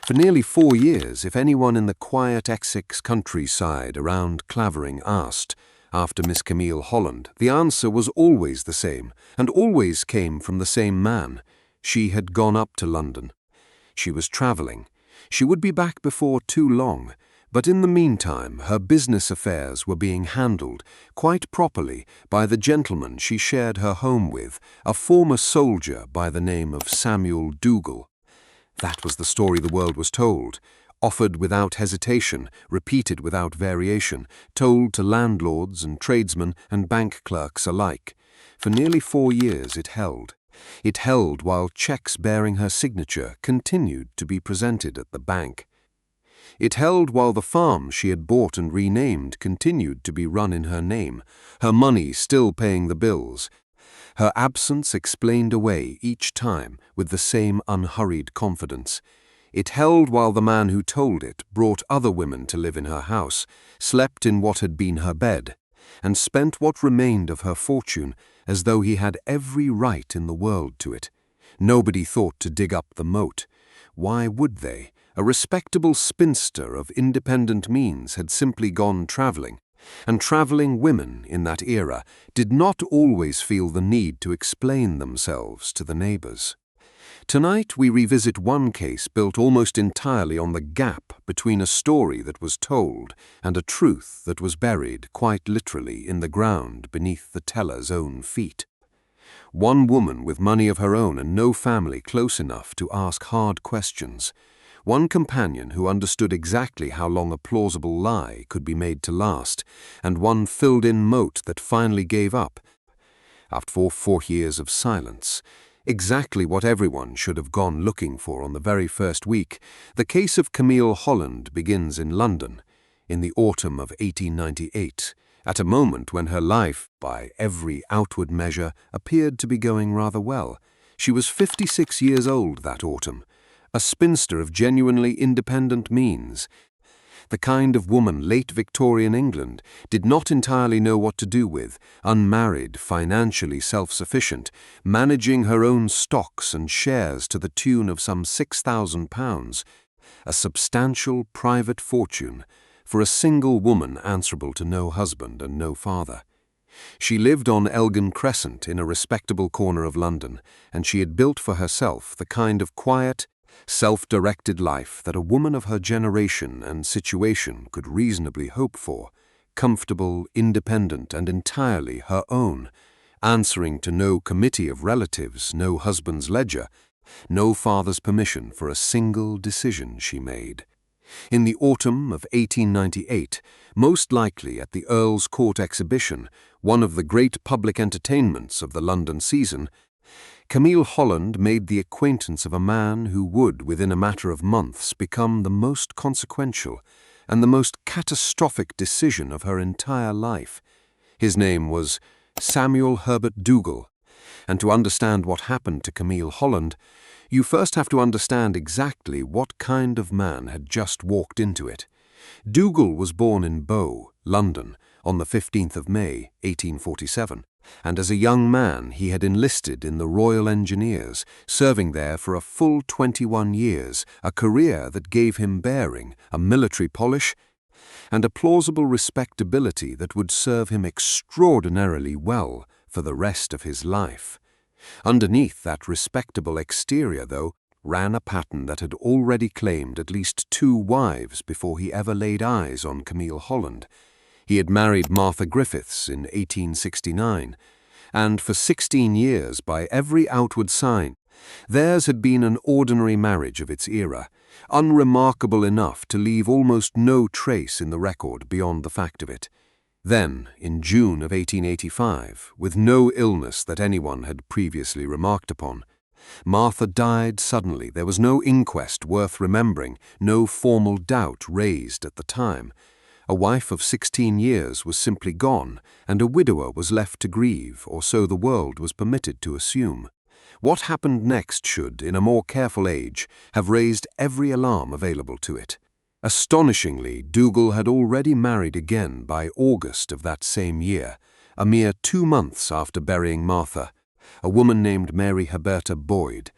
For nearly 4 years, if anyone in the quiet Essex countryside around Clavering asked after Miss Camille Holland, the answer was always the same, and always came from the same man. She had gone up to London. She was travelling. She would be back before too long, but in the meantime her business affairs were being handled quite properly by the gentleman she shared her home with, a former soldier by the name of Samuel Dougal. That was the story the world was told, offered without hesitation, repeated without variation, told to landlords and tradesmen and bank clerks alike. For nearly 4 years it held. It held while cheques bearing her signature continued to be presented at the bank. It held while the farm she had bought and renamed continued to be run in her name, her money still paying the bills. Her absence explained away each time with the same unhurried confidence. It held while the man who told it brought other women to live in her house, slept in what had been her bed, and spent what remained of her fortune as though he had every right in the world to it. Nobody thought to dig up the moat. Why would they? A respectable spinster of independent means had simply gone travelling, and travelling women in that era did not always feel the need to explain themselves to the neighbours. Tonight we revisit one case built almost entirely on the gap between a story that was told and a truth that was buried quite literally in the ground beneath the teller's own feet. One woman with money of her own and no family close enough to ask hard questions. One companion who understood exactly how long a plausible lie could be made to last, and one filled-in moat that finally gave up. After 4 years of silence, exactly what everyone should have gone looking for on the very first week, the case of Camille Holland begins in London, in the autumn of 1898, at a moment when her life, by every outward measure, appeared to be going rather well. She was 56 years old that autumn, a spinster of genuinely independent means, the kind of woman late Victorian England did not entirely know what to do with, unmarried, financially self-sufficient, managing her own stocks and shares to the tune of some £6,000, a substantial private fortune for a single woman answerable to no husband and no father. She lived on Elgin Crescent in a respectable corner of London, and she had built for herself the kind of quiet, self-directed life that a woman of her generation and situation could reasonably hope for, comfortable, independent, and entirely her own, answering to no committee of relatives, no husband's ledger, no father's permission for a single decision she made. In the autumn of 1898, most likely at the Earl's Court Exhibition, one of the great public entertainments of the London season, Camille Holland made the acquaintance of a man who would, within a matter of months, become the most consequential and the most catastrophic decision of her entire life. His name was Samuel Herbert Dougal, and to understand what happened to Camille Holland, you first have to understand exactly what kind of man had just walked into it. Dougal was born in Bow, London, on the 15th of May, 1847. And as a young man he had enlisted in the Royal Engineers, serving there for a full 21 years, a career that gave him bearing, a military polish, and a plausible respectability that would serve him extraordinarily well for the rest of his life. Underneath that respectable exterior, though, ran a pattern that had already claimed at least 2 wives before he ever laid eyes on Camille Holland. He had married Martha Griffiths in 1869, and for 16 years, by every outward sign, theirs had been an ordinary marriage of its era, unremarkable enough to leave almost no trace in the record beyond the fact of it. Then, in June of 1885, with no illness that anyone had previously remarked upon, Martha died suddenly. There was no inquest worth remembering, no formal doubt raised at the time. A wife of 16 years was simply gone, and a widower was left to grieve, or so the world was permitted to assume. What happened next should, in a more careful age, have raised every alarm available to it. Astonishingly, Dougal had already married again by August of that same year, a mere 2 months after burying Martha, a woman named Mary Huberta Boyd.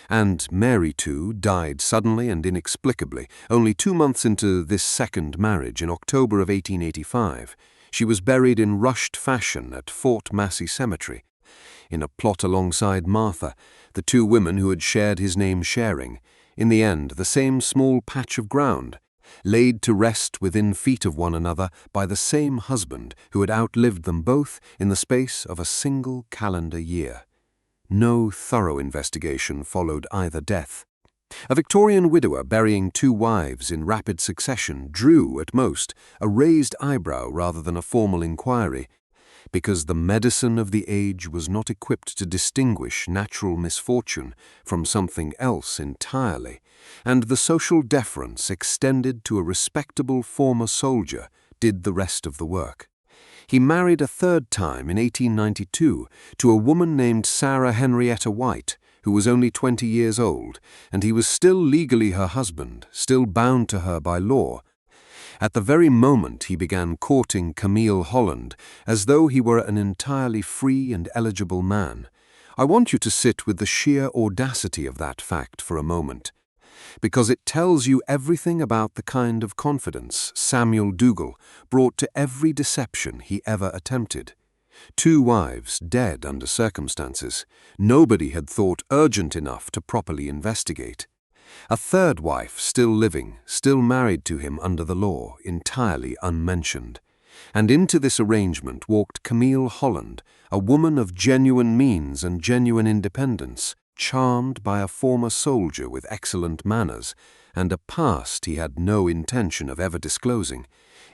And Mary, too, died suddenly and inexplicably, only 2 months into this second marriage in October of 1885. She was buried in rushed fashion at Fort Massey Cemetery, in a plot alongside Martha, the two women who had shared his name sharing, in the end, the same small patch of ground, laid to rest within feet of one another by the same husband who had outlived them both in the space of a single calendar year. No thorough investigation followed either death. A Victorian widower burying two wives in rapid succession drew, at most, a raised eyebrow rather than a formal inquiry, because the medicine of the age was not equipped to distinguish natural misfortune from something else entirely, and the social deference extended to a respectable former soldier did the rest of the work. He married a third time in 1892 to a woman named Sarah Henrietta White, who was only 20 years old, and he was still legally her husband, still bound to her by law. At the very moment he began courting Camille Holland, as though he were an entirely free and eligible man. I want you to sit with the sheer audacity of that fact for a moment, because it tells you everything about the kind of confidence Samuel Dougal brought to every deception he ever attempted. Two wives dead under circumstances nobody had thought urgent enough to properly investigate. A third wife still living, still married to him under the law, entirely unmentioned. And into this arrangement walked Camille Holland, a woman of genuine means and genuine independence, charmed by a former soldier with excellent manners, and a past he had no intention of ever disclosing.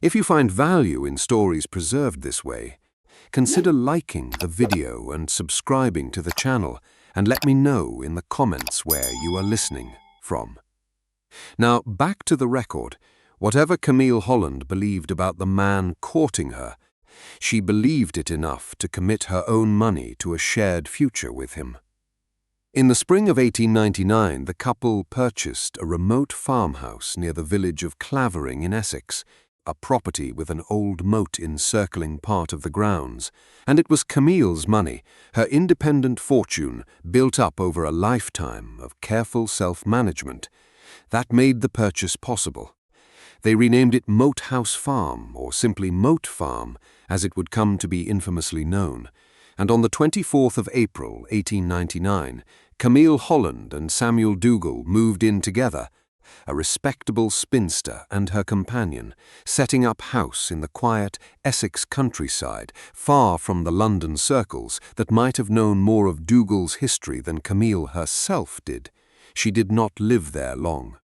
If you find value in stories preserved this way, consider liking the video and subscribing to the channel, and let me know in the comments where you are listening from. Now, back to the record. Whatever Camille Holland believed about the man courting her, she believed it enough to commit her own money to a shared future with him. In the spring of 1899, the couple purchased a remote farmhouse near the village of Clavering in Essex, a property with an old moat encircling part of the grounds, and it was Camille's money, her independent fortune built up over a lifetime of careful self-management, that made the purchase possible. They renamed it Moat Farm, or simply Moat Farm, as it would come to be infamously known, and on the 24th of April, 1899, Camille Holland and Samuel Dougal moved in together, a respectable spinster and her companion, setting up house in the quiet Essex countryside, far from the London circles that might have known more of Dougal's history than Camille herself did. She did not live there long.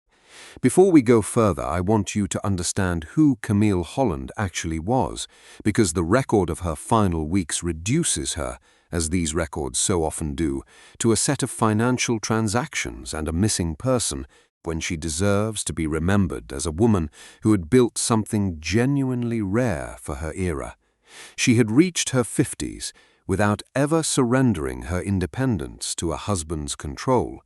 Before we go further, I want you to understand who Camille Holland actually was, because the record of her final weeks reduces her, as these records so often do, to a set of financial transactions and a missing person, when she deserves to be remembered as a woman who had built something genuinely rare for her era. She had reached her 50s without ever surrendering her independence to a husband's control,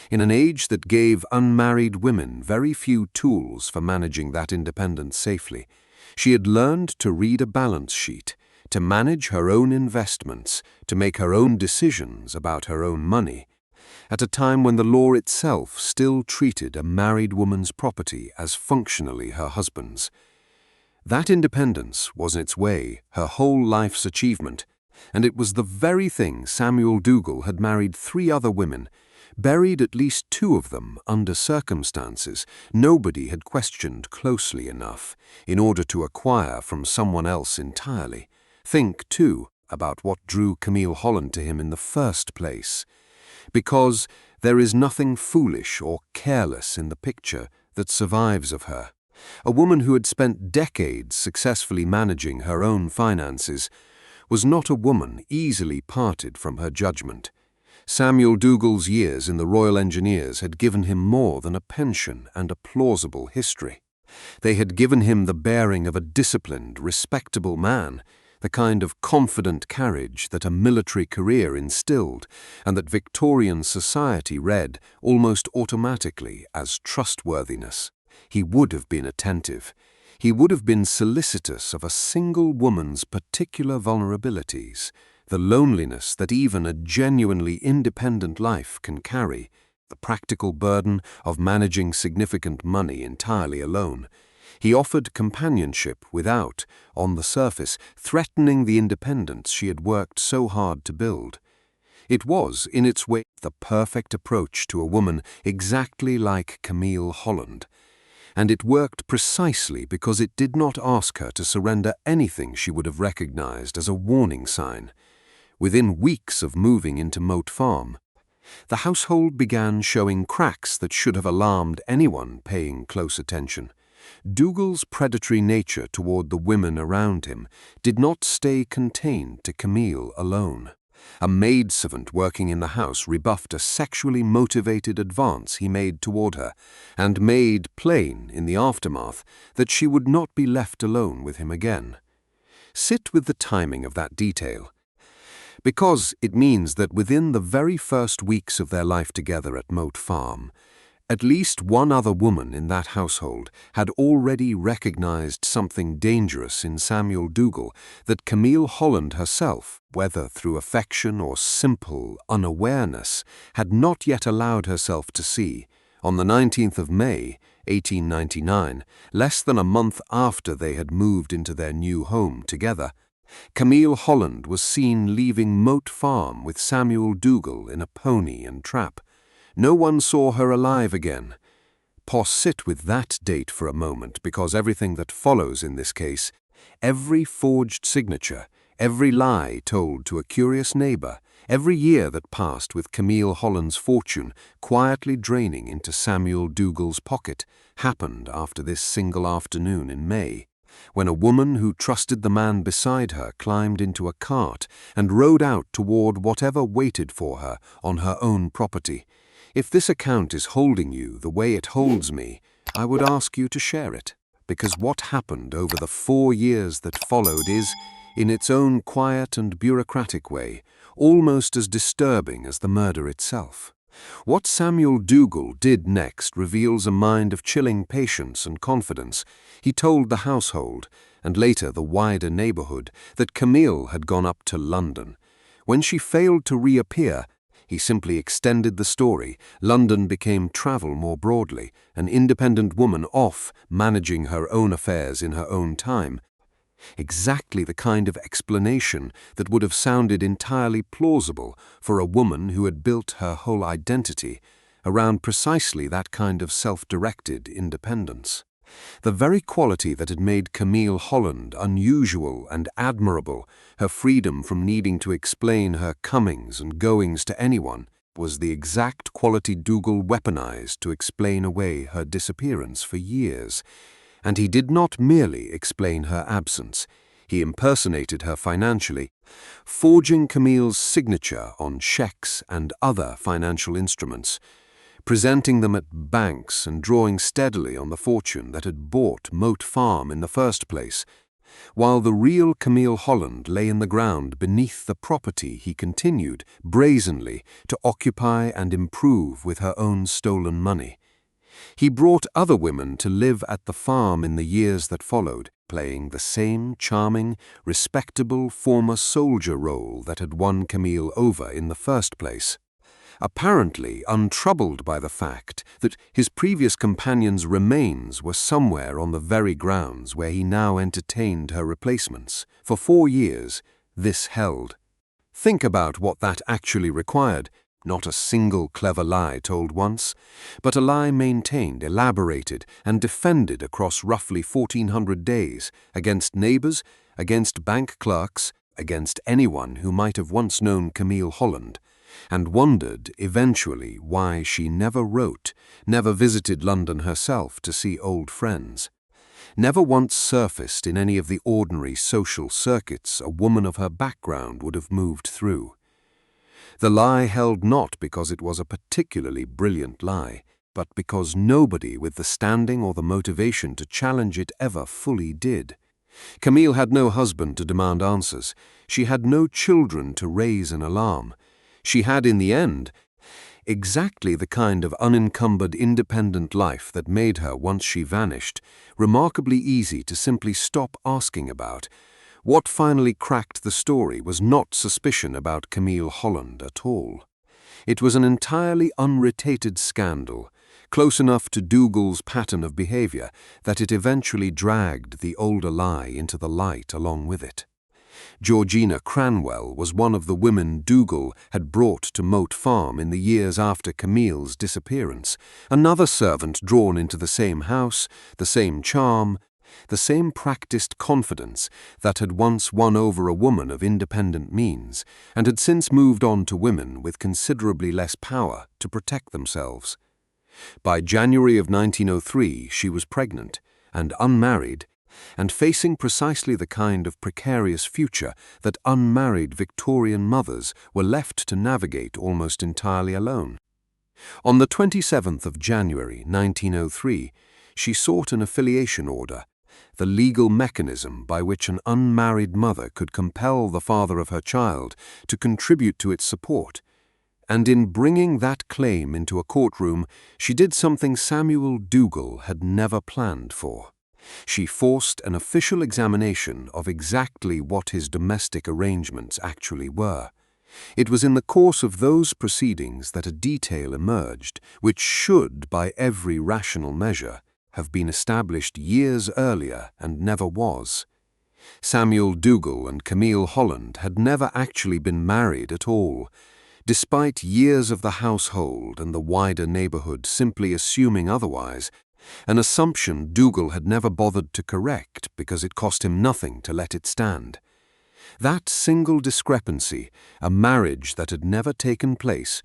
in an age that gave unmarried women very few tools for managing that independence safely. She had learned to read a balance sheet, to manage her own investments, to make her own decisions about her own money, at a time when the law itself still treated a married woman's property as functionally her husband's. That independence was in its way her whole life's achievement, and it was the very thing Samuel Dougal had married 3 other women, buried at least 2 of them under circumstances nobody had questioned closely enough in order to acquire from someone else entirely. Think, too, about what drew Camille Holland to him in the first place. Because there is nothing foolish or careless in the picture that survives of her. A woman who had spent decades successfully managing her own finances was not a woman easily parted from her judgment. Samuel Dougal's years in the Royal Engineers had given him more than a pension and a plausible history. They had given him the bearing of a disciplined, respectable man, the kind of confident carriage that a military career instilled and that Victorian society read almost automatically as trustworthiness. He would have been attentive. He would have been solicitous of a single woman's particular vulnerabilities, the loneliness that even a genuinely independent life can carry, the practical burden of managing significant money entirely alone. He offered companionship without, on the surface, threatening the independence she had worked so hard to build. It was, in its way, the perfect approach to a woman exactly like Camille Holland. And it worked precisely because it did not ask her to surrender anything she would have recognized as a warning sign. Within weeks of moving into Moat Farm, the household began showing cracks that should have alarmed anyone paying close attention. Dougal's predatory nature toward the women around him did not stay contained to Camille alone. A maidservant working in the house rebuffed a sexually motivated advance he made toward her, and made plain in the aftermath that she would not be left alone with him again. Sit with the timing of that detail, because it means that within the very first weeks of their life together at Moat Farm, at least one other woman in that household had already recognized something dangerous in Samuel Dougal that Camille Holland herself, whether through affection or simple unawareness, had not yet allowed herself to see. On the 19th of May, 1899, less than a month after they had moved into their new home together, Camille Holland was seen leaving Moat Farm with Samuel Dougal in a pony and trap. No one saw her alive again. Sit with that date for a moment, because everything that follows in this case, every forged signature, every lie told to a curious neighbour, every year that passed with Camille Holland's fortune quietly draining into Samuel Dougal's pocket, happened after this single afternoon in May, when a woman who trusted the man beside her climbed into a cart and rode out toward whatever waited for her on her own property. If this account is holding you the way it holds me, I would ask you to share it, because what happened over the 4 years that followed is, in its own quiet and bureaucratic way, almost as disturbing as the murder itself. What Samuel Dougal did next reveals a mind of chilling patience and confidence. He told the household, and later the wider neighbourhood, that Camille had gone up to London. When she failed to reappear, he simply extended the story. London became travel more broadly, an independent woman off, managing her own affairs in her own time. Exactly the kind of explanation that would have sounded entirely plausible for a woman who had built her whole identity around precisely that kind of self-directed independence. The very quality that had made Camille Holland unusual and admirable, her freedom from needing to explain her comings and goings to anyone, was the exact quality Dougal weaponized to explain away her disappearance for years. And he did not merely explain her absence. He impersonated her financially, forging Camille's signature on cheques and other financial instruments, presenting them at banks and drawing steadily on the fortune that had bought Moat Farm in the first place, while the real Camille Holland lay in the ground beneath the property he continued, brazenly, to occupy and improve with her own stolen money. He brought other women to live at the farm in the years that followed, playing the same charming, respectable former soldier role that had won Camille over in the first place, apparently untroubled by the fact that his previous companion's remains were somewhere on the very grounds where he now entertained her replacements. For 4 years, this held. Think about what that actually required. Not a single clever lie told once, but a lie maintained, elaborated, and defended across roughly 1,400 days, against neighbours, against bank clerks, against anyone who might have once known Camille Holland, and wondered, eventually, why she never wrote, never visited London herself to see old friends, never once surfaced in any of the ordinary social circuits a woman of her background would have moved through. The lie held not because it was a particularly brilliant lie, but because nobody with the standing or the motivation to challenge it ever fully did. Camille had no husband to demand answers. She had no children to raise an alarm. She had, in the end, exactly the kind of unencumbered independent life that made her, once she vanished, remarkably easy to simply stop asking about. What finally cracked the story was not suspicion about Camille Holland at all. It was an entirely unrelated scandal, close enough to Dougal's pattern of behaviour that it eventually dragged the older lie into the light along with it. Georgina Cranwell was one of the women Dougal had brought to Moat Farm in the years after Camille's disappearance, another servant drawn into the same house, the same charm, the same practiced confidence that had once won over a woman of independent means and had since moved on to women with considerably less power to protect themselves. By January of 1903, she was pregnant and unmarried, and facing precisely the kind of precarious future that unmarried Victorian mothers were left to navigate almost entirely alone. On the 27th of January 1903, she sought an affiliation order, the legal mechanism by which an unmarried mother could compel the father of her child to contribute to its support. And in bringing that claim into a courtroom, she did something Samuel Dougal had never planned for. She forced an official examination of exactly what his domestic arrangements actually were. It was in the course of those proceedings that a detail emerged which should, by every rational measure, have been established years earlier and never was. Samuel Dougal and Camille Holland had never actually been married at all, despite years of the household and the wider neighbourhood simply assuming otherwise, an assumption Dougal had never bothered to correct because it cost him nothing to let it stand. That single discrepancy, a marriage that had never taken place,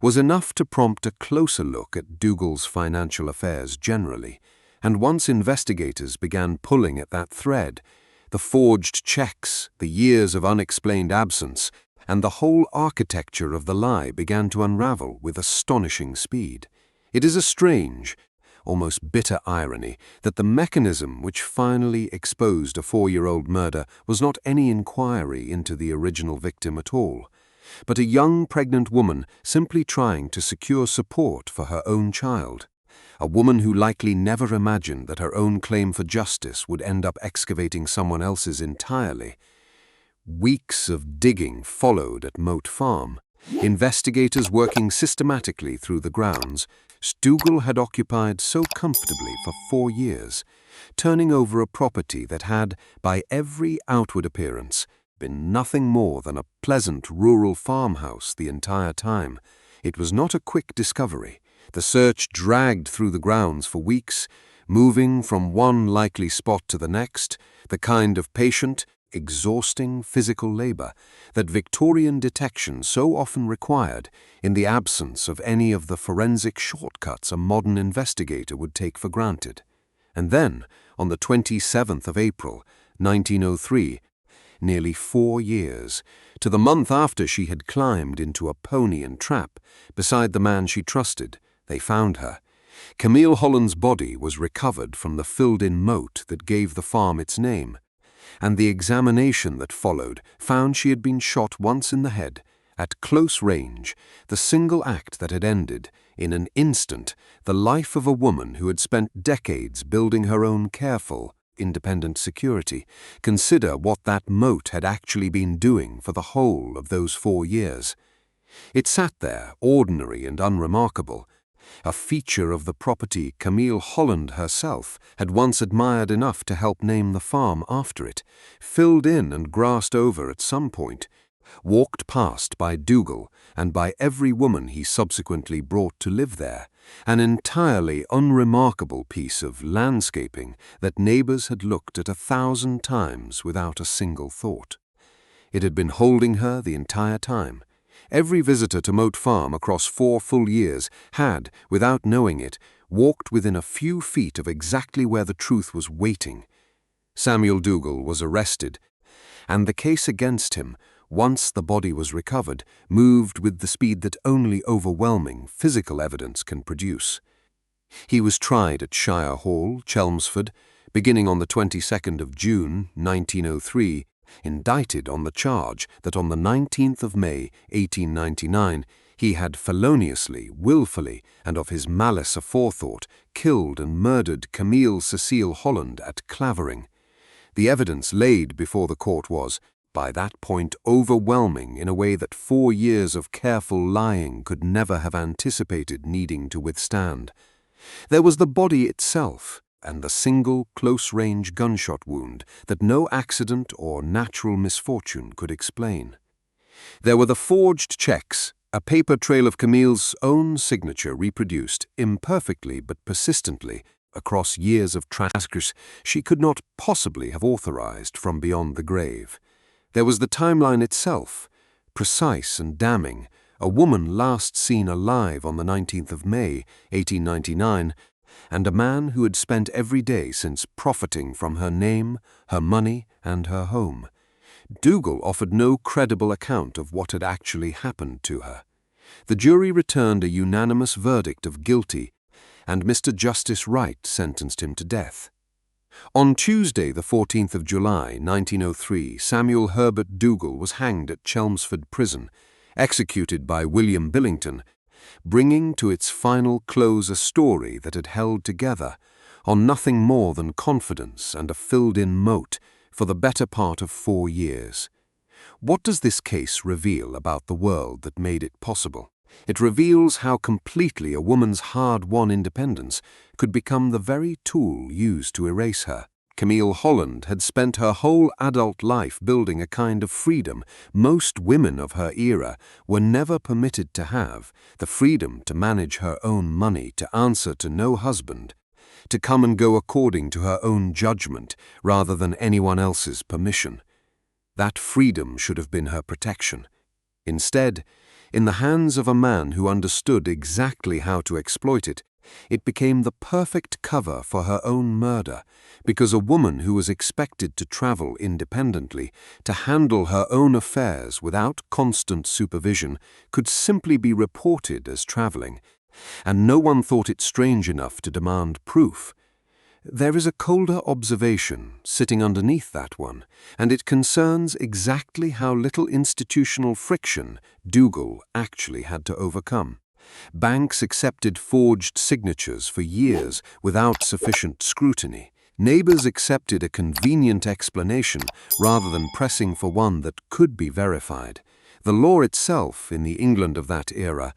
was enough to prompt a closer look at Dougal's financial affairs generally, and once investigators began pulling at that thread, the forged cheques, the years of unexplained absence, and the whole architecture of the lie began to unravel with astonishing speed. It is a strange, almost bitter irony that the mechanism which finally exposed a 4-year-old murder was not any inquiry into the original victim at all, but a young pregnant woman simply trying to secure support for her own child, a woman who likely never imagined that her own claim for justice would end up excavating someone else's entirely. Weeks of digging followed at Moat Farm, investigators working systematically through the grounds Dougal had occupied so comfortably for 4 years, turning over a property that had, by every outward appearance, been nothing more than a pleasant rural farmhouse the entire time. It was not a quick discovery. The search dragged through the grounds for weeks, moving from one likely spot to the next, the kind of patient, exhausting physical labour that Victorian detection so often required in the absence of any of the forensic shortcuts a modern investigator would take for granted. And then, on the 27th of April, 1903, nearly 4 years, to the month after she had climbed into a pony and trap beside the man she trusted, they found her. Camille Holland's body was recovered from the filled-in moat that gave the farm its name, and the examination that followed found she had been shot once in the head, at close range, the single act that had ended, in an instant, the life of a woman who had spent decades building her own careful, independent security. Consider what that moat had actually been doing for the whole of those 4 years. It sat there, ordinary and unremarkable, a feature of the property Camille Holland herself had once admired enough to help name the farm after it, filled in and grassed over at some point, walked past by Dougal and by every woman he subsequently brought to live there, an entirely unremarkable piece of landscaping that neighbours had looked at 1,000 times without a single thought. It had been holding her the entire time. Every visitor to Moat Farm across 4 full years had, without knowing it, walked within a few feet of exactly where the truth was waiting. Samuel Dougal was arrested, and the case against him, once the body was recovered, moved with the speed that only overwhelming physical evidence can produce. He was tried at Shire Hall, Chelmsford, beginning on the 22nd of June, 1903, indicted on the charge that on the 19th of May, 1899, he had feloniously, wilfully, and of his malice aforethought, killed and murdered Camille Cecile Holland at Clavering. The evidence laid before the court was by that point overwhelming in a way that 4 years of careful lying could never have anticipated needing to withstand. There was the body itself, and the single close-range gunshot wound that no accident or natural misfortune could explain. There were the forged checks, a paper trail of Camille's own signature reproduced, imperfectly but persistently, across years of transcripts she could not possibly have authorized from beyond the grave. There was the timeline itself, precise and damning, a woman last seen alive on the 19th of May, 1899, and a man who had spent every day since profiting from her name, her money, and her home. Dougal offered no credible account of what had actually happened to her. The jury returned a unanimous verdict of guilty, and Mr. Justice Wright sentenced him to death. On Tuesday, the 14th of July, 1903, Samuel Herbert Dougal was hanged at Chelmsford prison, executed by William Billington, bringing to its final close a story that had held together, on nothing more than confidence and a filled-in moat, for the better part of 4 years. What does this case reveal about the world that made it possible? It reveals how completely a woman's hard-won independence could become the very tool used to erase her. Camille Holland had spent her whole adult life building a kind of freedom most women of her era were never permitted to have, the freedom to manage her own money, to answer to no husband, to come and go according to her own judgment rather than anyone else's permission. That freedom should have been her protection. Instead, in the hands of a man who understood exactly how to exploit it, it became the perfect cover for her own murder, because a woman who was expected to travel independently, to handle her own affairs without constant supervision, could simply be reported as traveling, and no one thought it strange enough to demand proof. There is a colder observation sitting underneath that one, and it concerns exactly how little institutional friction Dougal actually had to overcome. Banks accepted forged signatures for years without sufficient scrutiny. Neighbours accepted a convenient explanation rather than pressing for one that could be verified. The law itself, in the England of that era,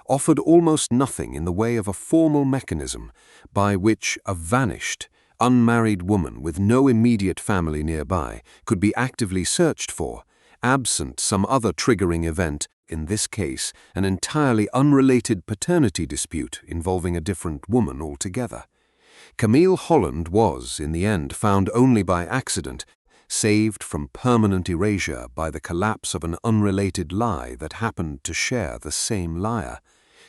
offered almost nothing in the way of a formal mechanism by which a vanished, unmarried woman with no immediate family nearby could be actively searched for, absent some other triggering event, in this case an entirely unrelated paternity dispute involving a different woman altogether. Camille Holland was, in the end, found only by accident, saved from permanent erasure by the collapse of an unrelated lie that happened to share the same liar.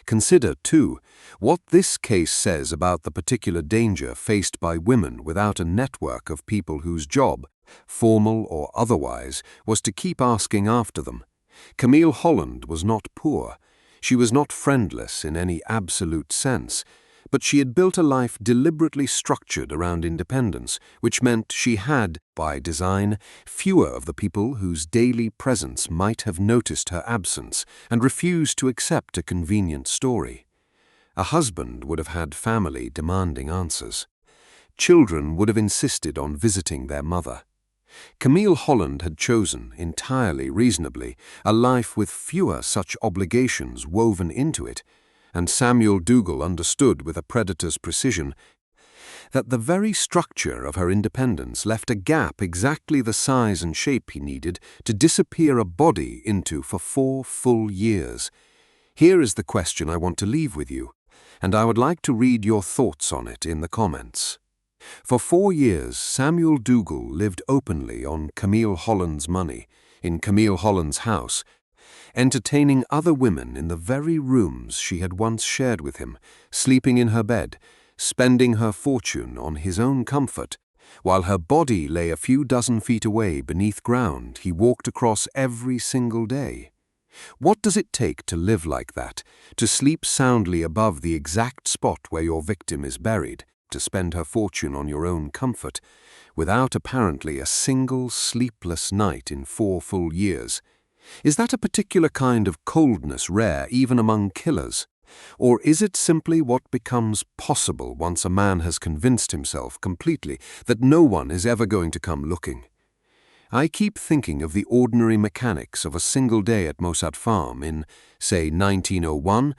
Consider, too, what this case says about the particular danger faced by women without a network of people whose job, formal or otherwise, was to keep asking after them. Camille Holland was not poor. She was not friendless in any absolute sense, but she had built a life deliberately structured around independence, which meant she had, by design, fewer of the people whose daily presence might have noticed her absence and refused to accept a convenient story. A husband would have had family demanding answers. Children would have insisted on visiting their mother. Camille Holland had chosen, entirely reasonably, a life with fewer such obligations woven into it, and Samuel Dougal understood with a predator's precision that the very structure of her independence left a gap exactly the size and shape he needed to disappear a body into for 4 full years. Here is the question I want to leave with you, and I would like to read your thoughts on it in the comments. For 4 years, Samuel Dougal lived openly on Camille Holland's money, in Camille Holland's house, entertaining other women in the very rooms she had once shared with him, sleeping in her bed, spending her fortune on his own comfort, while her body lay a few dozen feet away beneath ground he walked across every single day. What does it take to live like that, to sleep soundly above the exact spot where your victim is buried, to spend her fortune on your own comfort, without apparently a single sleepless night in 4 full years? Is that a particular kind of coldness rare even among killers? Or is it simply what becomes possible once a man has convinced himself completely that no one is ever going to come looking? I keep thinking of the ordinary mechanics of a single day at Moat Farm in, say, 1901,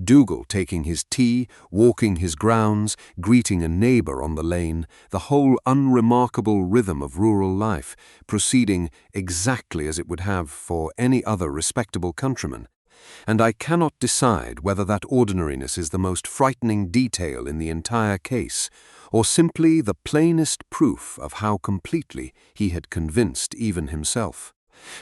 Dougal taking his tea, walking his grounds, greeting a neighbour on the lane, the whole unremarkable rhythm of rural life, proceeding exactly as it would have for any other respectable countryman. And I cannot decide whether that ordinariness is the most frightening detail in the entire case, or simply the plainest proof of how completely he had convinced even himself.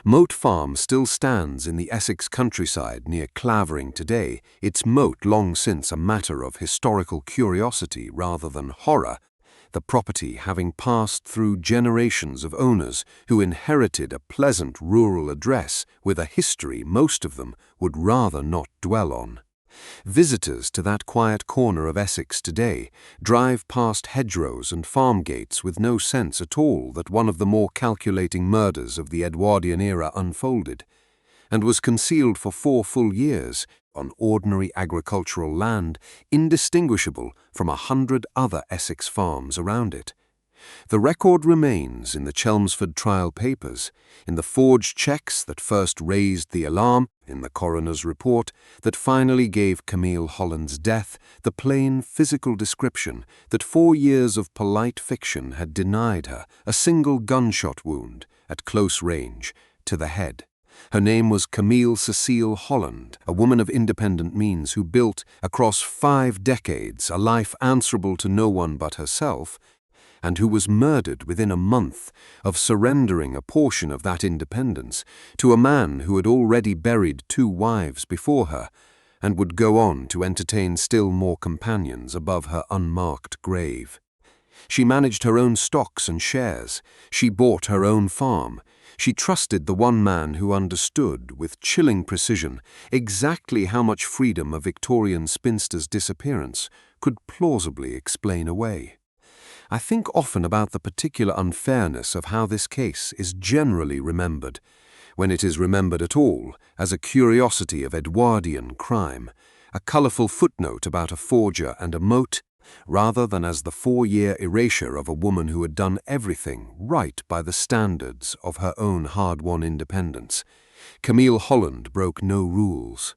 Moat Farm still stands in the Essex countryside near Clavering today, its moat long since a matter of historical curiosity rather than horror, the property having passed through generations of owners who inherited a pleasant rural address with a history most of them would rather not dwell on. Visitors to that quiet corner of Essex today drive past hedgerows and farm gates with no sense at all that one of the more calculating murders of the Edwardian era unfolded, and was concealed for 4 full years on ordinary agricultural land indistinguishable from 100 other Essex farms around it. The record remains in the Chelmsford trial papers, in the forged cheques that first raised the alarm, in the coroner's report that finally gave Camille Holland's death the plain physical description that 4 years of polite fiction had denied her a single gunshot wound at close range to the head. Her name was Camille Cecile Holland, a woman of independent means who built, across 5 decades, a life answerable to no one but herself, and who was murdered within a month of surrendering a portion of that independence to a man who had already buried 2 wives before her, and would go on to entertain still more companions above her unmarked grave. She managed her own stocks and shares. She bought her own farm. She trusted the one man who understood, with chilling precision, exactly how much freedom a Victorian spinster's disappearance could plausibly explain away. I think often about the particular unfairness of how this case is generally remembered, when it is remembered at all, as a curiosity of Edwardian crime, a colourful footnote about a forger and a moat, rather than as the 4-year erasure of a woman who had done everything right by the standards of her own hard-won independence. Camille Holland broke no rules.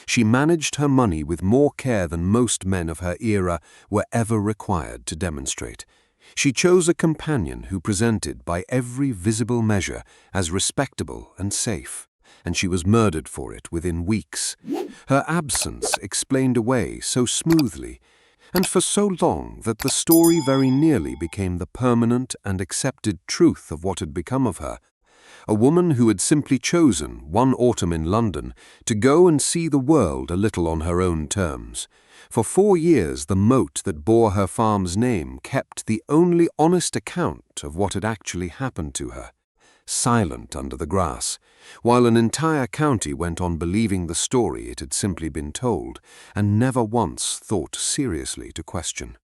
She managed her money with more care than most men of her era were ever required to demonstrate. She chose a companion who presented by every visible measure as respectable and safe, and she was murdered for it within weeks. Her absence explained away so smoothly, and for so long that the story very nearly became the permanent and accepted truth of what had become of her. A woman who had simply chosen, one autumn in London, to go and see the world a little on her own terms. For 4 years the moat that bore her farm's name kept the only honest account of what had actually happened to her, silent under the grass, while an entire county went on believing the story it had simply been told, and never once thought seriously to question.